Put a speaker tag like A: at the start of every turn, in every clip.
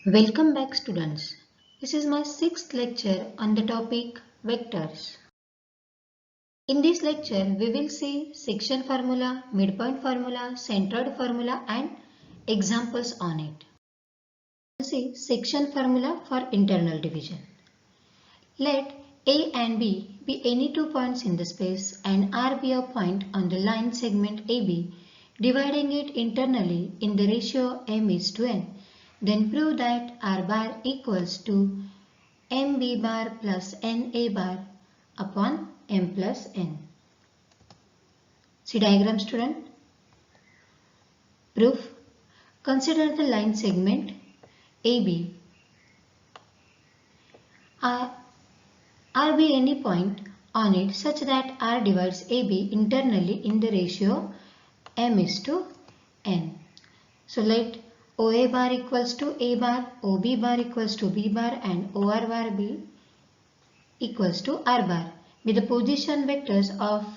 A: Welcome back students. This is my sixth lecture on the topic vectors. In this lecture we will see section formula, midpoint formula, centroid formula and examples on it. See section formula for internal division. Let A and B be any two points in the space and R be a point on the line segment AB, dividing it internally in the ratio m:n. Then prove that R bar equals to mb bar plus na bar upon m plus n. See diagram student. Proof. Consider the line segment AB. R be any point on it such that R divides AB internally in the ratio m:n. So let OA bar equals to A bar, OB bar equals to B bar and OR bar be equals to R bar with the position vectors of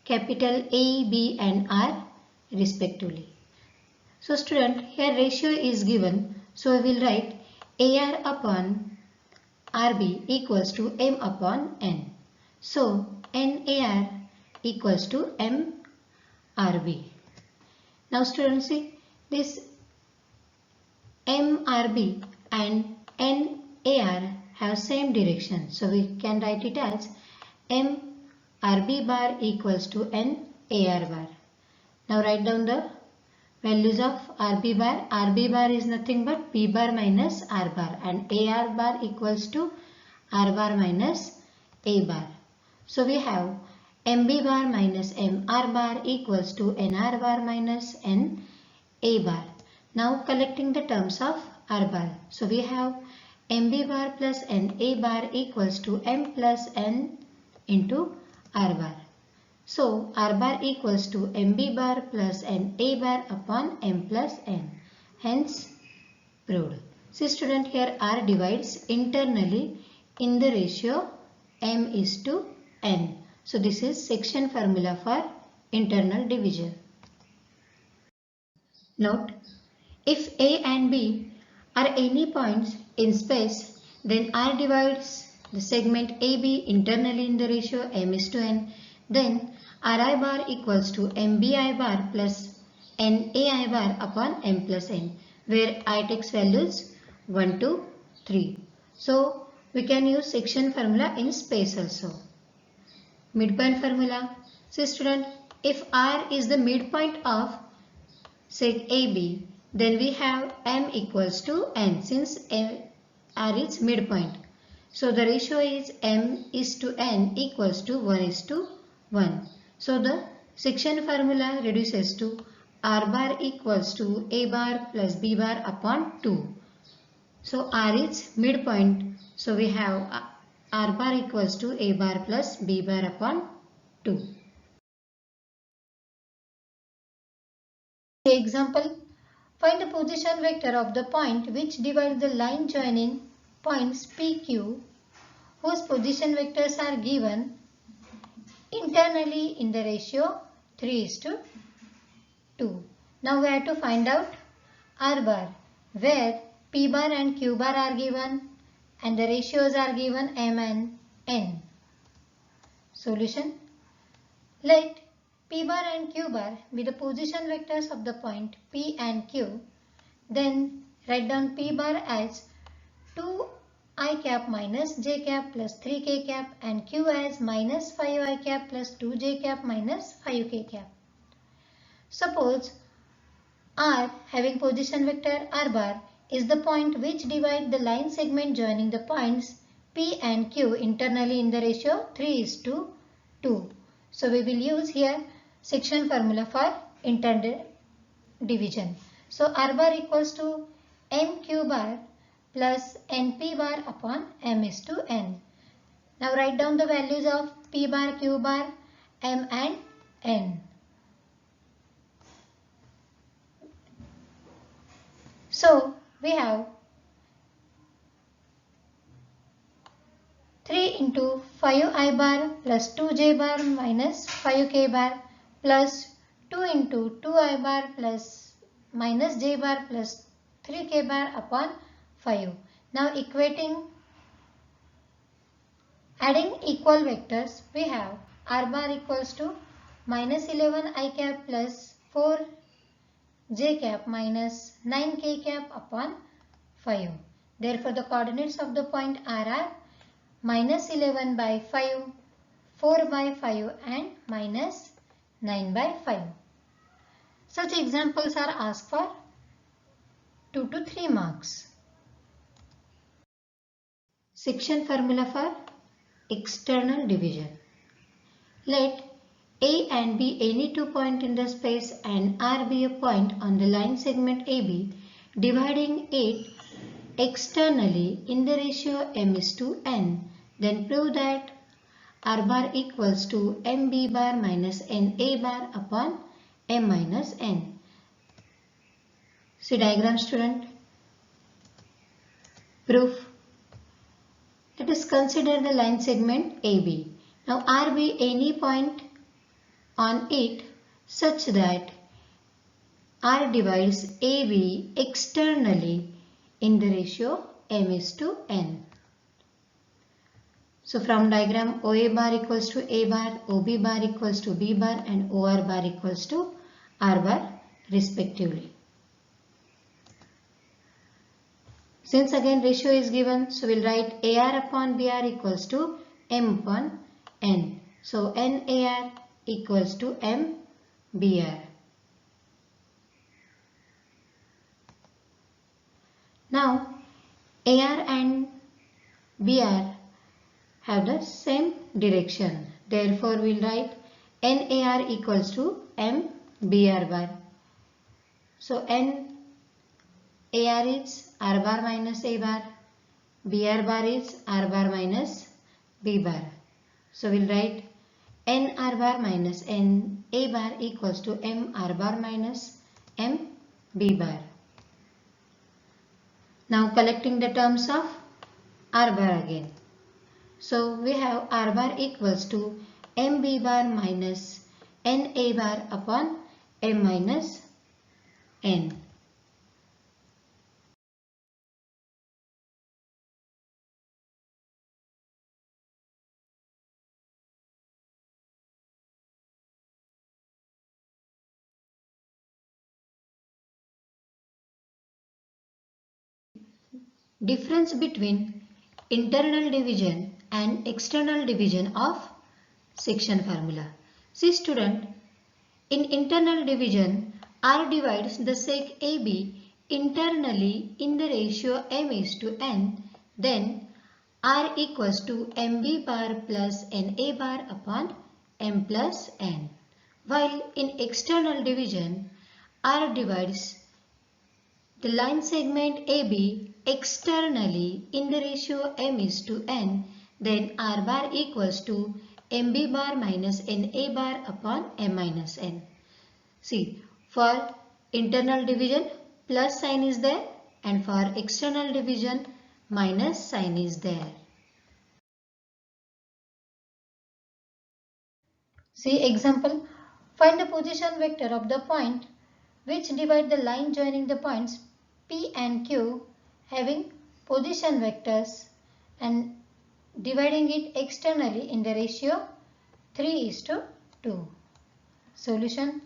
A: capital A, B and R respectively. So student, here ratio is given, so we will write AR upon RB equals to M upon N. So NAR equals to MRB. Now students, see this MRB and NAR have same direction. So we can write it as MRB bar equals to NAR bar. Now write down the values of RB bar. RB bar is nothing but B bar minus R bar and AR bar equals to R bar minus A bar. So we have MB bar minus MR bar equals to NR bar minus NA bar. Now collecting the terms of R bar. So we have MB bar plus NA bar equals to M plus N into R bar. So R bar equals to MB bar plus NA bar upon M plus N. Hence proved. See student, here R divides internally in the ratio m:n. So this is section formula for internal division. Note, if A and B are any points in space, then R divides the segment AB internally in the ratio m:n. Then Ri bar equals to Mbi bar plus Nai bar upon M plus N, where I takes values 1, 2, 3. So we can use section formula in space also. Midpoint formula. See student, if R is the midpoint of seg AB, then we have M equals to N since R is midpoint. So the ratio is M is to N equals to 1 is to 1. So the section formula reduces to R bar equals to A bar plus B bar upon 2. So R is midpoint. So we have R bar equals to A bar plus B bar upon 2. Example, find the position vector of the point which divides the line joining points PQ whose position vectors are given internally in the ratio 3:2. Now we have to find out R bar, where P bar and Q bar are given and the ratios are given M and N. Solution. Let P bar and Q bar be the position vectors of the point P and Q. Then write down P bar as 2i cap minus j cap plus 3k cap and Q as minus 5i cap plus 2j cap minus 5k cap. Suppose R having position vector R bar is the point which divides the line segment joining the points P and Q internally in the ratio 3:2. So we will use here section formula for internal division. So R bar equals to MQ bar plus NP bar upon M:n. Now write down the values of P bar, Q bar, M and N. So we have 3 into 5i bar plus 2j bar minus 5k bar plus 2 into 2i bar plus minus j bar plus 3k bar upon 5. Now adding equal vectors, we have r bar equals to minus 11 I cap plus 4 j cap minus 9 k cap upon 5. Therefore, the coordinates of the point R are minus 11 by 5, 4 by 5 and minus 9 by 5. Such examples are asked for 2 to 3 marks. Section formula for external division. Let A and B any two points in the space and R be a point on the line segment AB, dividing it externally in the ratio m is to n. Then prove that R bar equals to mb bar minus na bar upon m minus n. See diagram, student. Proof. Let us consider the line segment AB. Now R be any point on it such that R divides AB externally in the ratio m is to n. So from diagram, OA bar equals to A bar, OB bar equals to B bar and OR bar equals to R bar respectively. Since again ratio is given, so we'll write AR upon BR equals to M upon N. So NAR equals to MBR. Now AR and BR have the same direction. Therefore, we'll write NAR equals to MBR bar. So NAR is R bar minus A bar. BR bar is R bar minus B bar. So we'll write N R bar minus N A bar equals to M R bar minus M B bar. Now collecting the terms of R bar again. So we have R bar equals to M B bar minus N A bar upon M minus N. Difference between internal division and external division of section formula. See student, in internal division, R divides the sec AB internally in the ratio m is to n, then R equals to mb bar plus na bar upon m plus n. While in external division, R divides the line segment AB externally in the ratio m is to n, then R bar equals to mb bar minus na bar upon m minus n. See, for internal division plus sign is there and for external division minus sign is there. See example, find the position vector of the point which divide the line joining the points P and Q having position vectors and dividing it externally in the ratio 3:2. Solution.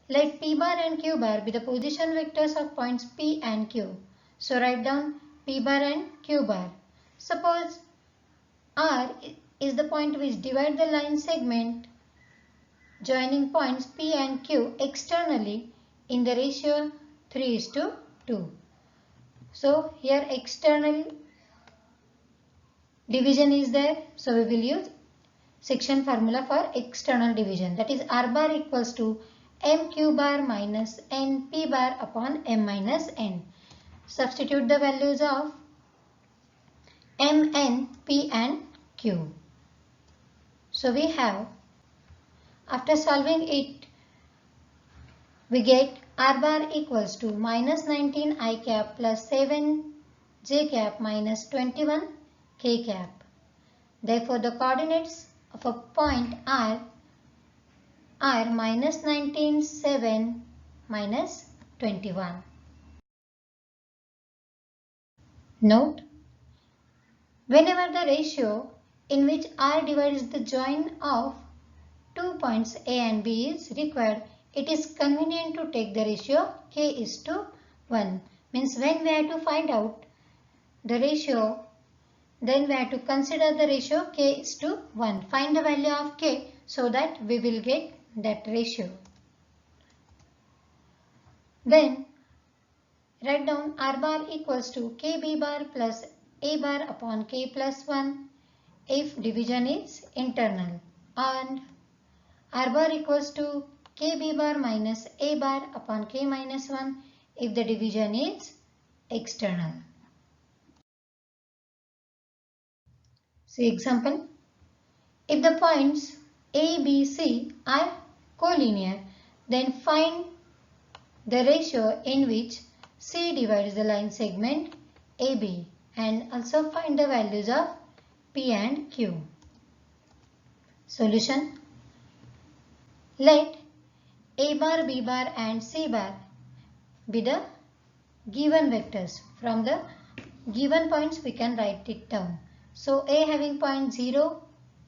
A: Let P bar and Q bar be the position vectors of points P and Q. So write down P bar and Q bar. Suppose R is the point which divides the line segment joining points P and Q externally in the ratio 3:2. So here external division is there. So we will use section formula for external division. That is R bar equals to MQ bar minus NP bar upon M minus N. Substitute the values of M, N, P and Q. So we have, after solving it, we get R bar equals to minus 19 I cap plus 7 J cap minus 21 K cap. Therefore, the coordinates of a point R are minus 19, 7, minus 21. Note, whenever the ratio in which R divides the join of two points A and B is required, it is convenient to take the ratio k:1. Means when we have to find out the ratio, then we have to consider the ratio k:1. Find the value of k so that we will get that ratio. Then write down R bar equals to kb bar plus A bar upon k plus 1 if division is internal, and R bar equals to kb bar minus A bar upon k minus 1 if the division is external. See example. If the points A, B, C are collinear, then find the ratio in which C divides the line segment AB, and also find the values of P and Q. Solution. Let A bar, B bar and C bar be the given vectors. From the given points we can write it down. So A having point 0,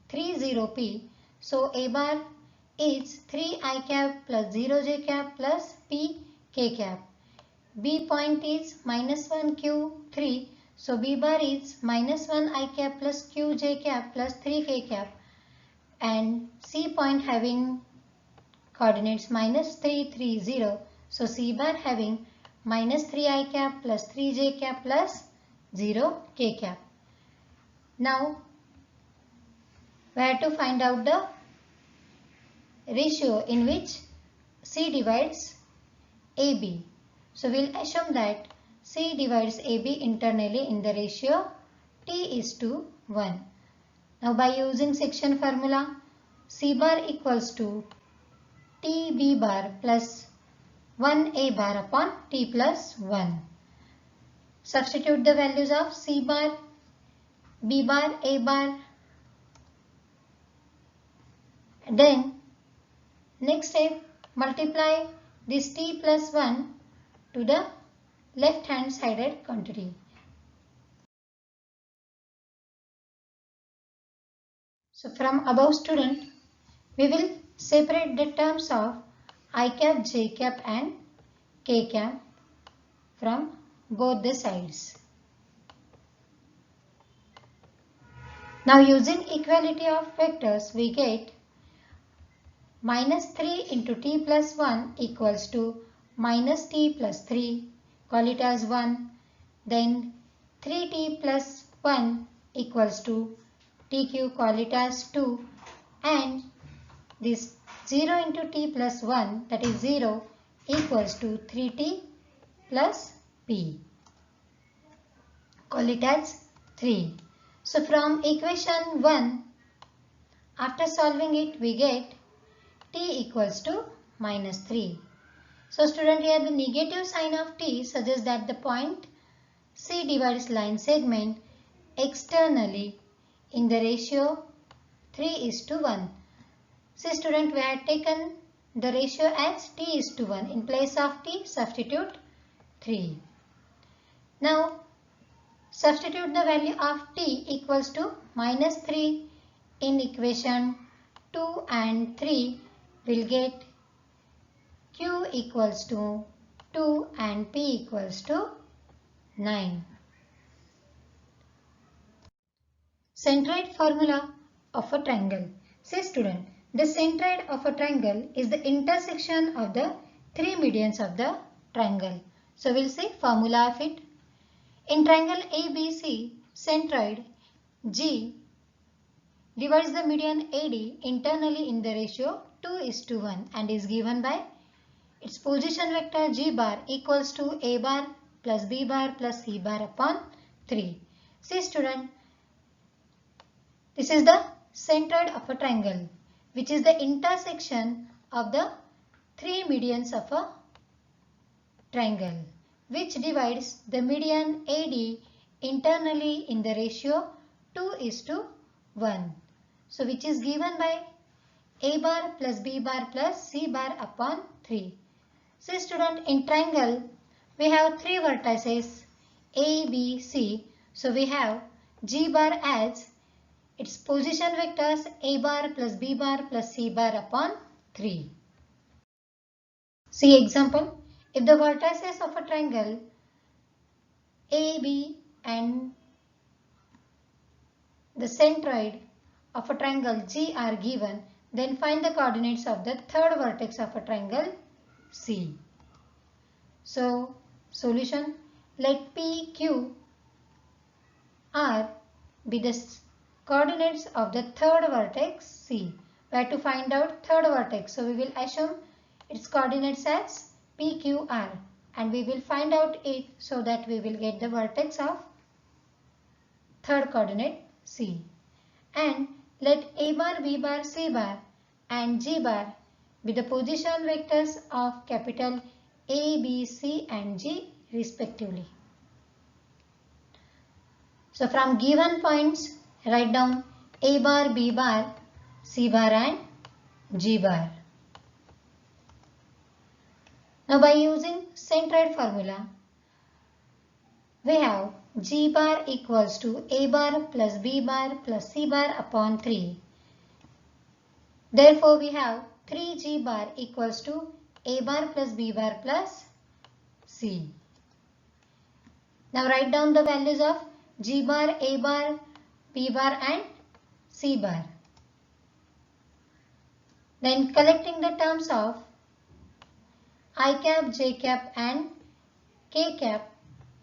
A: 3, 0 P. So A bar is 3 I cap plus 0 J cap plus P K cap. B point is minus 1 Q 3. So B bar is minus 1 I cap plus Q J cap plus 3 K cap. And C point having coordinates minus 3, 3, 0. So C bar having minus 3 I cap plus 3 J cap plus 0 K cap. Now we have to find out the ratio in which C divides AB. So we will assume that C divides AB internally in the ratio T:1. Now by using section formula, C bar equals to TB bar plus 1A bar upon T plus 1. Substitute the values of C bar, B bar, A bar. Then next step, multiply this T plus 1 to the left hand sided quantity. So from above student, we will separate the terms of I cap, J cap and K cap from both the sides. Now using equality of vectors, we get minus 3 into T plus 1 equals to minus T plus 3, call it as 1. Then 3T plus 1 equals to TQ, call it as 2. And this 0 into T plus 1, that is 0, equals to 3T plus P. Call it as 3. So from equation 1, after solving it, we get T equals to minus 3. So student, here the negative sign of T suggests that the point C divides line segment externally in the ratio 3:1. See student, we had taken the ratio as T:1. In place of T, substitute 3. Now substitute the value of T equals to minus 3 in equation 2 and 3. We'll get Q equals to 2 and P equals to 9. Centroid formula of a triangle. Say student, the centroid of a triangle is the intersection of the three medians of the triangle. So we'll say formula of it. In triangle ABC, centroid G divides the median AD internally in the ratio 2:1 and is given by its position vector G bar equals to A bar plus B bar plus C bar upon 3. See student, this is the centroid of a triangle, which is the intersection of the three medians of a triangle, which divides the median AD internally in the ratio 2:1. So which is given by A bar plus B bar plus C bar upon 3. See student, in triangle we have three vertices A, B, C. So we have G bar as its position vectors A bar plus B bar plus C bar upon 3. See example. If the vertices of a triangle A, B and the centroid of a triangle G are given, then find the coordinates of the third vertex of a triangle C. So, solution, let P, Q, R be the coordinates of the third vertex C. We have to find out third vertex. So, we will assume its coordinates as P, Q, R and we will find out it so that we will get the vertex of third coordinate C. And let A bar, B bar, C bar and G bar be the position vectors of capital A, B, C and G respectively. So from given points, write down A bar, B bar, C bar and G bar. Now by using centroid formula, we have G bar equals to A bar plus B bar plus C bar upon 3. Therefore, we have 3G bar equals to A bar plus B bar plus C. Now write down the values of G bar, A bar, B bar and C bar. Then collecting the terms of I cap, J cap and K cap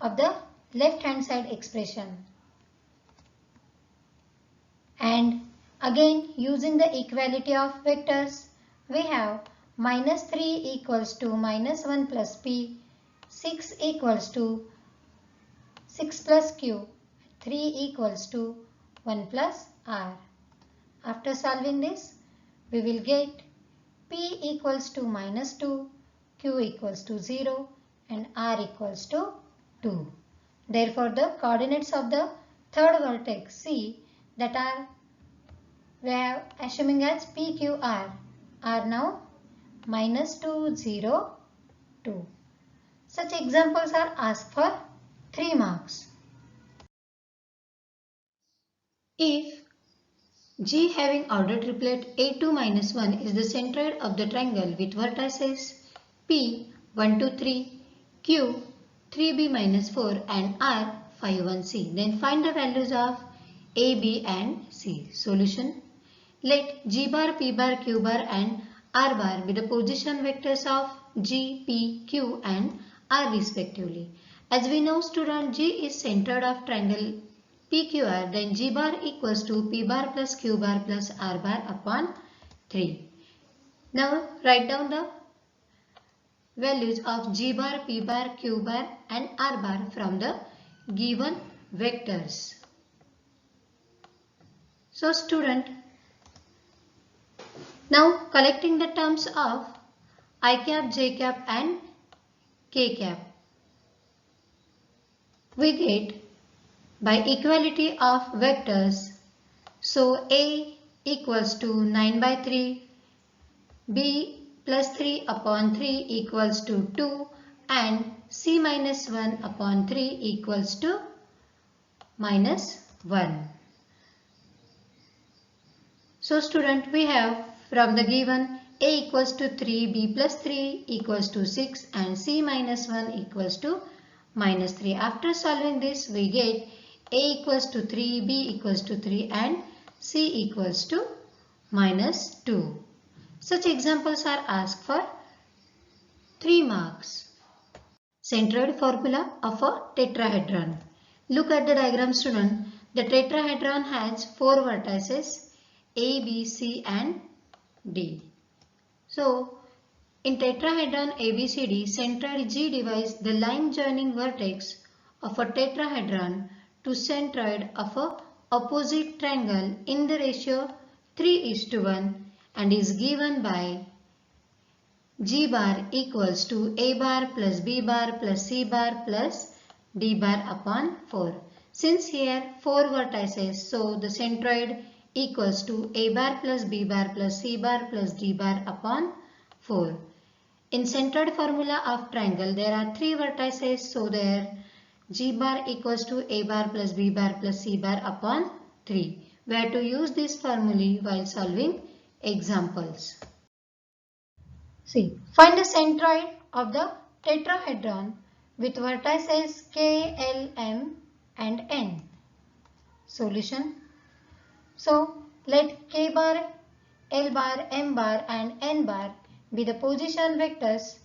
A: of the left hand side expression. And again using the equality of vectors, we have minus 3 equals to minus 1 plus P, 6 equals to 6 plus Q, 3 equals to 1 plus R. After solving this, we will get P equals to minus 2, Q equals to 0 and R equals to 2. Therefore, the coordinates of the third vertex C that are we are assuming as P, Q, R are now minus 2, 0, 2. Such examples are asked for 3 marks. If G having order triplet A2 minus 1 is the centroid of the triangle with vertices P 1, 2, 3, Q 3B minus 4 and R 5, 1, C, then find the values of A, B and C. Solution. Let G bar, P bar, Q bar and R bar be the position vectors of G, P, Q and R respectively. As we know student, G is centered of triangle PQR, then G bar equals to P bar plus Q bar plus R bar upon 3. Now write down the values of G bar, P bar, Q bar and R bar from the given vectors. So student, now collecting the terms of I cap, J cap and K cap, we get by equality of vectors. So A equals to 9 by 3, B plus 3 upon 3 equals to 2 and C minus 1 upon 3 equals to minus 1. So student, we have from the given A equals to 3, B plus 3 equals to 6 and C minus 1 equals to minus 3. After solving this, we get A equals to 3, B equals to 3 and C equals to minus 2. Such examples are asked for 3 marks. Centroid formula of a tetrahedron. Look at the diagram student. The tetrahedron has 4 vertices A, B, C and D. So, in tetrahedron ABCD, centroid G divides the line joining vertex of a tetrahedron to centroid of a opposite triangle in the ratio 3:1 and is given by G bar equals to A bar plus B bar plus C bar plus D bar upon 4. Since here 4 vertices, so the centroid equals to A bar plus B bar plus C bar plus D bar upon 4. In centroid formula of triangle, there are 3 vertices, so their G bar equals to A bar plus B bar plus C bar upon 3. We have to use this formula while solving examples. See, find the centroid of the tetrahedron with vertices K, L, M and N. Solution. So, let K bar, L bar, M bar and N bar be the position vectors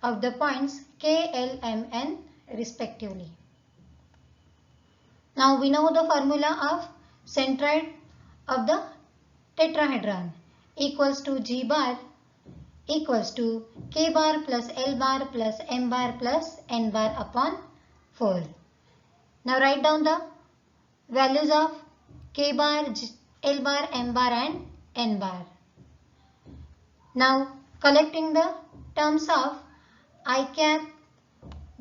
A: of the points K, L, M, N respectively. Now we know the formula of centroid of the tetrahedron equals to G bar equals to K bar plus L bar plus M bar plus N bar upon 4. Now write down the values of K bar, L bar, M bar and N bar. Now collecting the terms of I cap,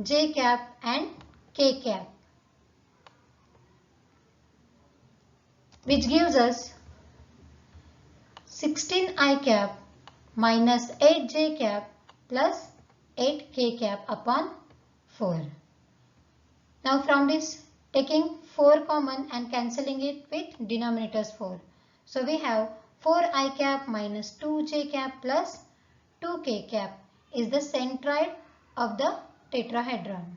A: J cap and K cap, which gives us 16 I cap minus 8 J cap plus 8 K cap upon 4. Now from this, taking 4 common and cancelling it with denominators 4. So we have 4 I cap minus 2 J cap plus 2 K cap is the centroid of the tetrahedron.